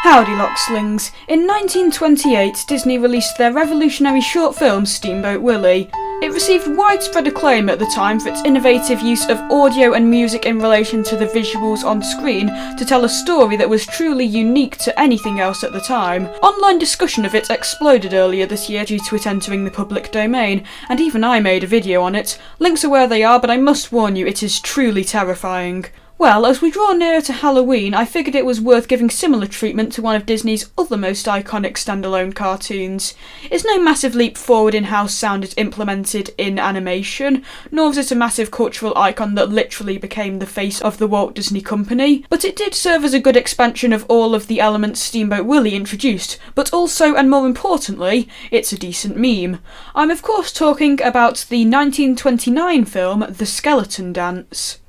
Howdy Lockslings. In 1928, Disney released their revolutionary short film Steamboat Willie. It received widespread acclaim at the time for its innovative use of audio and music in relation to the visuals on screen to tell a story that was truly unique to anything else at the time. Online discussion of it exploded earlier this year due to it entering the public domain, and even I made a video on it. Links are where they are, but I must warn you, it is truly terrifying. Well, as we draw nearer to Halloween, I figured it was worth giving similar treatment to one of Disney's other most iconic standalone cartoons. It's no massive leap forward in how sound is implemented in animation, nor is it a massive cultural icon that literally became the face of the Walt Disney Company, but it did serve as a good expansion of all of the elements Steamboat Willie introduced, but also, and more importantly, it's a decent meme. I'm of course talking about the 1929 film The Skeleton Dance.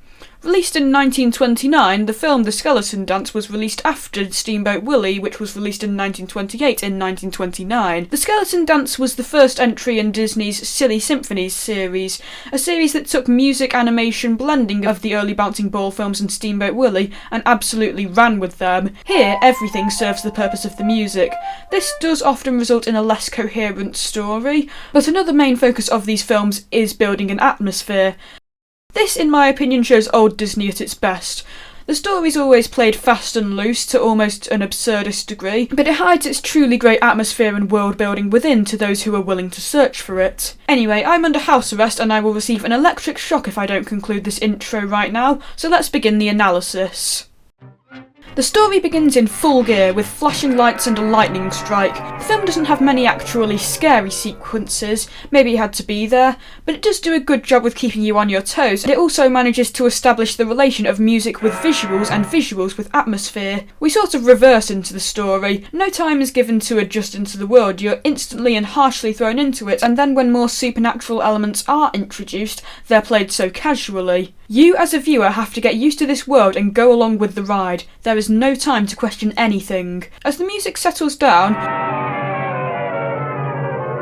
Released in 1929, the film The Skeleton Dance was released after Steamboat Willie, which was released in 1928 in 1929. The Skeleton Dance was the first entry in Disney's Silly Symphonies series, a series that took music animation blending of the early Bouncing Ball films and Steamboat Willie and absolutely ran with them. Here, everything serves the purpose of the music. This does often result in a less coherent story, but another main focus of these films is building an atmosphere. This, in my opinion, shows old Disney at its best. The story's always played fast and loose to almost an absurdist degree, but it hides its truly great atmosphere and world building within to those who are willing to search for it. Anyway, I'm under house arrest and I will receive an electric shock if I don't conclude this intro right now, so let's begin the analysis. The story begins in full gear with flashing lights and a lightning strike. The film doesn't have many actually scary sequences, maybe it had to be there, but it does do a good job with keeping you on your toes, and it also manages to establish the relation of music with visuals and visuals with atmosphere. We sort of reverse into the story. No time is given to adjust into the world, you're instantly and harshly thrown into it, and then when more supernatural elements are introduced, they're played so casually. You as a viewer have to get used to this world and go along with the ride. There is no time to question anything. As the music settles down,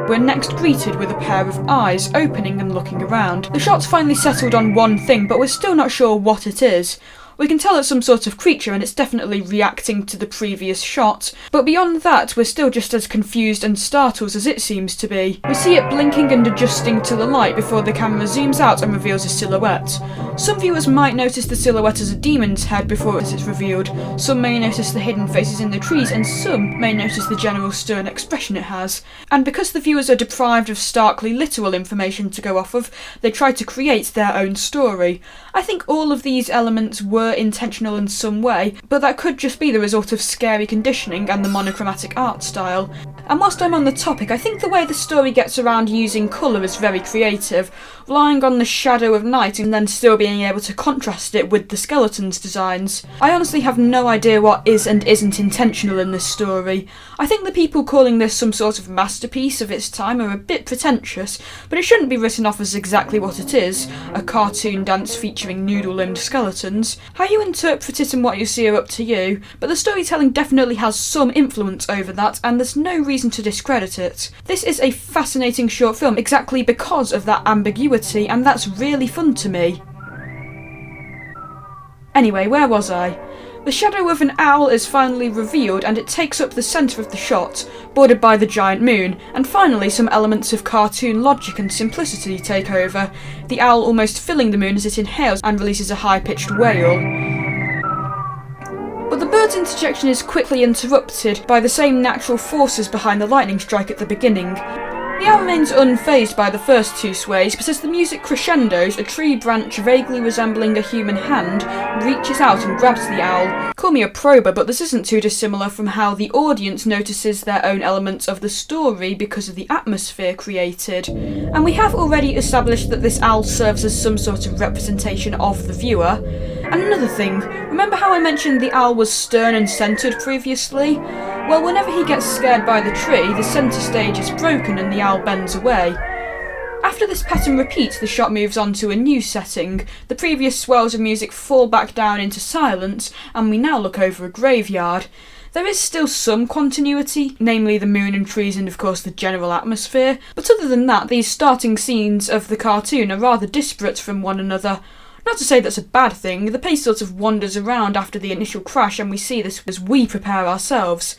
we're next greeted with a pair of eyes opening and looking around. The shot's finally settled on one thing, but we're still not sure what it is. We can tell it's some sort of creature and it's definitely reacting to the previous shot, but beyond that we're still just as confused and startled as it seems to be. We see it blinking and adjusting to the light before the camera zooms out and reveals a silhouette. Some viewers might notice the silhouette as a demon's head before it's revealed, some may notice the hidden faces in the trees, and some may notice the general stern expression it has. And because the viewers are deprived of starkly literal information to go off of, they try to create their own story. I think all of these elements were intentional in some way, but that could just be the result of scary conditioning and the monochromatic art style. And whilst I'm on the topic, I think the way the story gets around using colour is very creative, relying on the shadow of night and then still being able to contrast it with the skeleton's designs. I honestly have no idea what is and isn't intentional in this story. I think the people calling this some sort of masterpiece of its time are a bit pretentious, but it shouldn't be written off as exactly what it is, a cartoon dance featuring noodle-limbed skeletons. How you interpret it and what you see are up to you, but the storytelling definitely has some influence over that, and there's no reason to discredit it. This is a fascinating short film exactly because of that ambiguity, and that's really fun to me. Anyway, where was I? The shadow of an owl is finally revealed and it takes up the centre of the shot, bordered by the giant moon, and finally some elements of cartoon logic and simplicity take over, the owl almost filling the moon as it inhales and releases a high-pitched wail. But the bird's interjection is quickly interrupted by the same natural forces behind the lightning strike at the beginning. The owl remains unfazed by the first two sways, but as the music crescendos, a tree branch vaguely resembling a human hand reaches out and grabs the owl. Call me a prober, but this isn't too dissimilar from how the audience notices their own elements of the story because of the atmosphere created. And we have already established that this owl serves as some sort of representation of the viewer. And another thing, remember how I mentioned the owl was stern and centred previously? Well, whenever he gets scared by the tree, the centre stage is broken and the owl bends away. After this pattern repeats, the shot moves on to a new setting. The previous swells of music fall back down into silence, and we now look over a graveyard. There is still some continuity, namely the moon and trees and of course the general atmosphere, but other than that, these starting scenes of the cartoon are rather disparate from one another. Not to say that's a bad thing, the pace sort of wanders around after the initial crash and we see this as we prepare ourselves.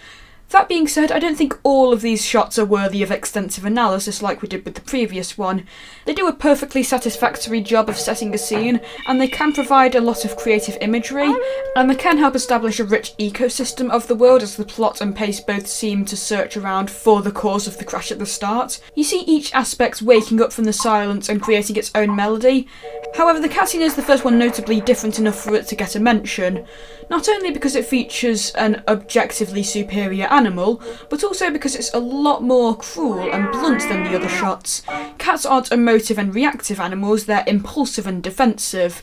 That being said, I don't think all of these shots are worthy of extensive analysis like we did with the previous one. They do a perfectly satisfactory job of setting a scene, and they can provide a lot of creative imagery, and they can help establish a rich ecosystem of the world as the plot and pace both seem to search around for the cause of the crash at the start. You see each aspect waking up from the silence and creating its own melody. However, the cat scene is the first one notably different enough for it to get a mention. Not only because it features an objectively superior animal, but also because it's a lot more cruel and blunt than the other shots. Cats aren't emotive and reactive animals, they're impulsive and defensive.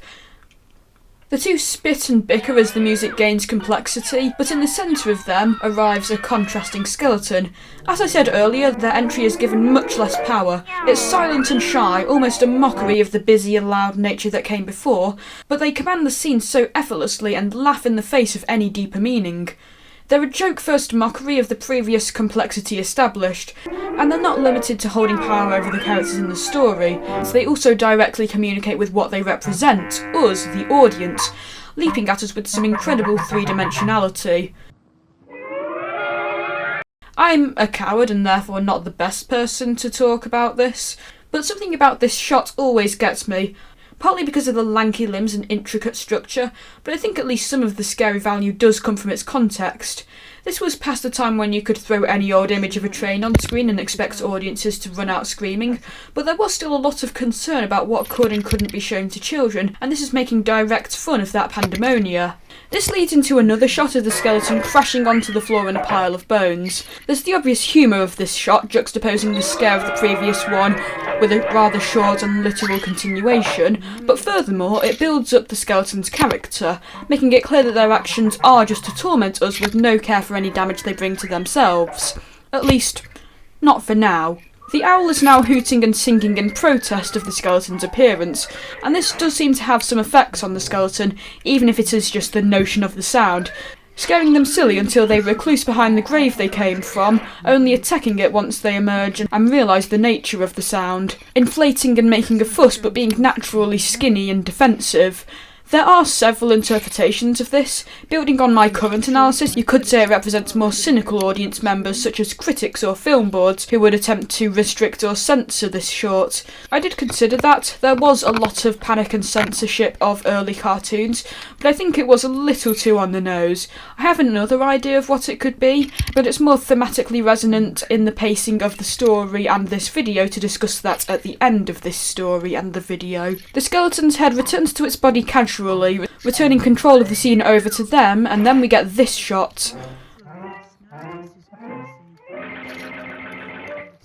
The two spit and bicker as the music gains complexity, but in the centre of them arrives a contrasting skeleton. As I said earlier, their entry is given much less power. It's silent and shy, almost a mockery of the busy and loud nature that came before, but they command the scene so effortlessly and laugh in the face of any deeper meaning. They're a joke-first mockery of the previous complexity established, and they're not limited to holding power over the characters in the story, so they also directly communicate with what they represent, us, the audience, leaping at us with some incredible three-dimensionality. I'm a coward and therefore not the best person to talk about this, but something about this shot always gets me. Partly because of the lanky limbs and intricate structure, but I think at least some of the scary value does come from its context. This was past the time when you could throw any old image of a train on screen and expect audiences to run out screaming, but there was still a lot of concern about what could and couldn't be shown to children, and this is making direct fun of that pandemonia. This leads into another shot of the skeleton crashing onto the floor in a pile of bones. There's the obvious humour of this shot, juxtaposing the scare of the previous one with a rather short and literal continuation, but furthermore it builds up the skeleton's character, making it clear that their actions are just to torment us with no care for any damage they bring to themselves. At least, not for now. The owl is now hooting and singing in protest of the skeleton's appearance, and this does seem to have some effects on the skeleton, even if it is just the notion of the sound, scaring them silly until they recluse behind the grave they came from, only attacking it once they emerge and realise the nature of the sound, inflating and making a fuss but being naturally skinny and defensive. There are several interpretations of this. Building on my current analysis, you could say it represents more cynical audience members such as critics or film boards who would attempt to restrict or censor this short. I did consider that. There was a lot of panic and censorship of early cartoons, but I think it was a little too on the nose. I have another idea of what it could be, but it's more thematically resonant in the pacing of the story and this video to discuss that at the end of this story and the video. The skeleton's head returns to its body casually, returning control of the scene over to them, and then we get this shot.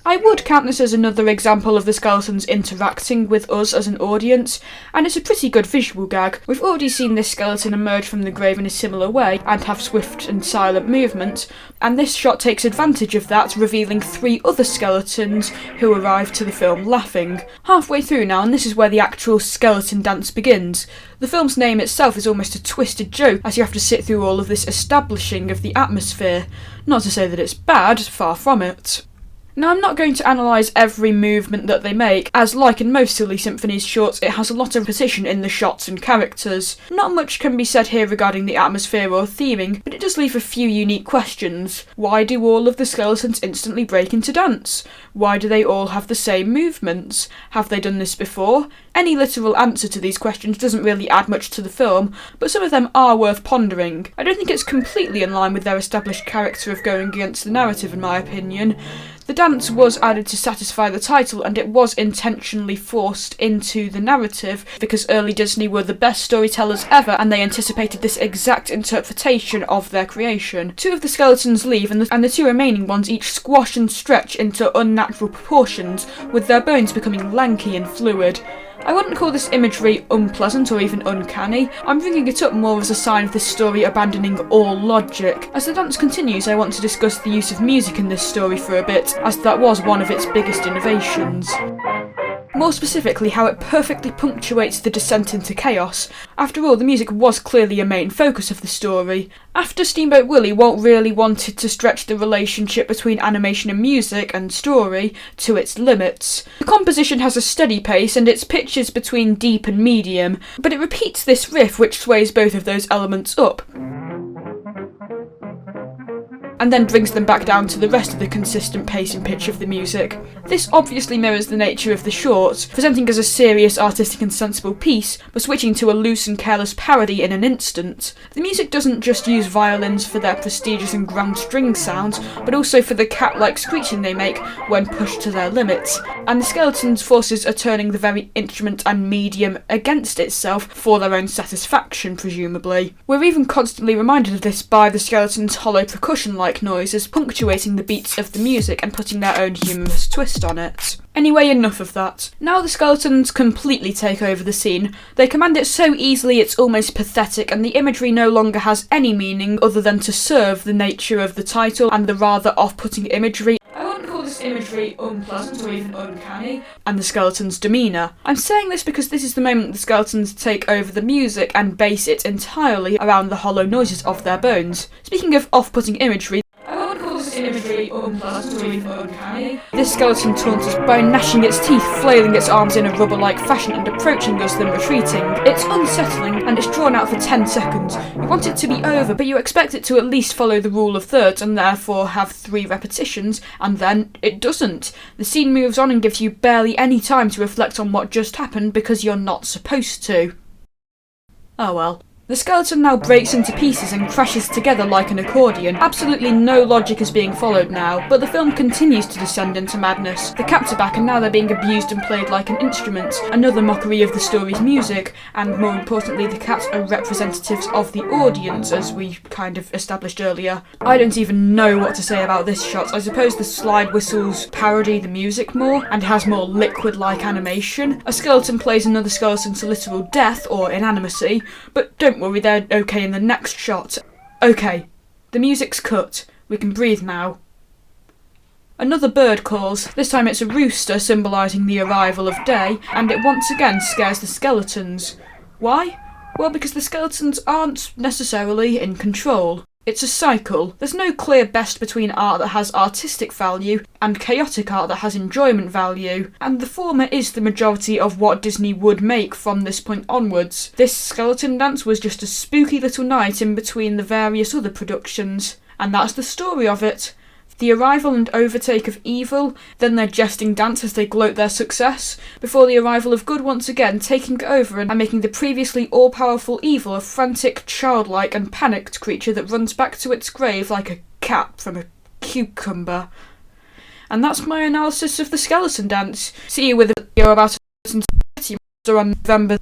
I would count this as another example of the skeletons interacting with us as an audience, and it's a pretty good visual gag. We've already seen this skeleton emerge from the grave in a similar way and have swift and silent movement, and this shot takes advantage of that, revealing 3 other skeletons who arrive to the film laughing. Halfway through now, and this is where the actual skeleton dance begins. The film's name itself is almost a twisted joke, as you have to sit through all of this establishing of the atmosphere. Not to say that it's bad, far from it. Now, I'm not going to analyse every movement that they make, as like in most Silly Symphonies shorts, it has a lot of precision in the shots and characters. Not much can be said here regarding the atmosphere or theming, but it does leave a few unique questions. Why do all of the skeletons instantly break into dance? Why do they all have the same movements? Have they done this before? Any literal answer to these questions doesn't really add much to the film, but some of them are worth pondering. I don't think it's completely in line with their established character of going against the narrative, in my opinion. The dance was added to satisfy the title, and it was intentionally forced into the narrative because early Disney were the best storytellers ever and they anticipated this exact interpretation of their creation. 2 of the skeletons leave and the 2 remaining ones each squash and stretch into unnatural proportions, with their bones becoming lanky and fluid. I wouldn't call this imagery unpleasant or even uncanny. I'm bringing it up more as a sign of this story abandoning all logic. As the dance continues, I want to discuss the use of music in this story for a bit, as that was one of its biggest innovations. More specifically, how it perfectly punctuates the descent into chaos. After all, the music was clearly a main focus of the story. After Steamboat Willie, Walt really wanted to stretch the relationship between animation and music and story to its limits. The composition has a steady pace and its pitches between deep and medium, but it repeats this riff which sways both of those elements up, and then brings them back down to the rest of the consistent pace and pitch of the music. This obviously mirrors the nature of the short, presenting as a serious, artistic and sensible piece, but switching to a loose and careless parody in an instant. The music doesn't just use violins for their prestigious and grand string sounds, but also for the cat-like screeching they make when pushed to their limits, and the skeleton's forces are turning the very instrument and medium against itself for their own satisfaction, presumably. We're even constantly reminded of this by the skeleton's hollow percussion-like noises punctuating the beats of the music and putting their own humorous twist on it. Anyway, enough of that. Now the skeletons completely take over the scene. They command it so easily it's almost pathetic, and the imagery no longer has any meaning other than to serve the nature of the title and the rather off-putting imagery. I wouldn't call this imagery unpleasant or even uncanny, and the skeleton's demeanour. I'm saying this because this is the moment the skeletons take over the music and base it entirely around the hollow noises of their bones. Speaking of off-putting imagery, imagery unpleasant or even uncanny. This skeleton taunts us by gnashing its teeth, flailing its arms in a rubber-like fashion and approaching us then retreating. It's unsettling and it's drawn out for 10 seconds. You want it to be over, but you expect it to at least follow the rule of thirds and therefore have 3 repetitions, and then it doesn't. The scene moves on and gives you barely any time to reflect on what just happened because you're not supposed to. Oh well. The skeleton now breaks into pieces and crashes together like an accordion. Absolutely no logic is being followed now, but the film continues to descend into madness. The cats are back and now they're being abused and played like an instrument, another mockery of the story's music, and more importantly the cats are representatives of the audience, as we kind of established earlier. I don't even know what to say about this shot. I suppose the slide whistles parody the music more, and it has more liquid-like animation. A skeleton plays another skeleton to literal death or inanimacy, but don't worry, they're okay in the next shot. Okay, the music's cut. We can breathe now. Another bird calls. This time it's a rooster symbolising the arrival of day, and it once again scares the skeletons. Why? Well, because the skeletons aren't necessarily in control. It's a cycle. There's no clear best between art that has artistic value and chaotic art that has enjoyment value, and the former is the majority of what Disney would make from this point onwards. This skeleton dance was just a spooky little night in between the various other productions, and that's the story of it. The arrival and overtake of evil, then their jesting dance as they gloat their success, before the arrival of good once again taking over and making the previously all-powerful evil a frantic, childlike and panicked creature that runs back to its grave like a cat from a cucumber. And that's my analysis of the skeleton dance. See you with a video about it on November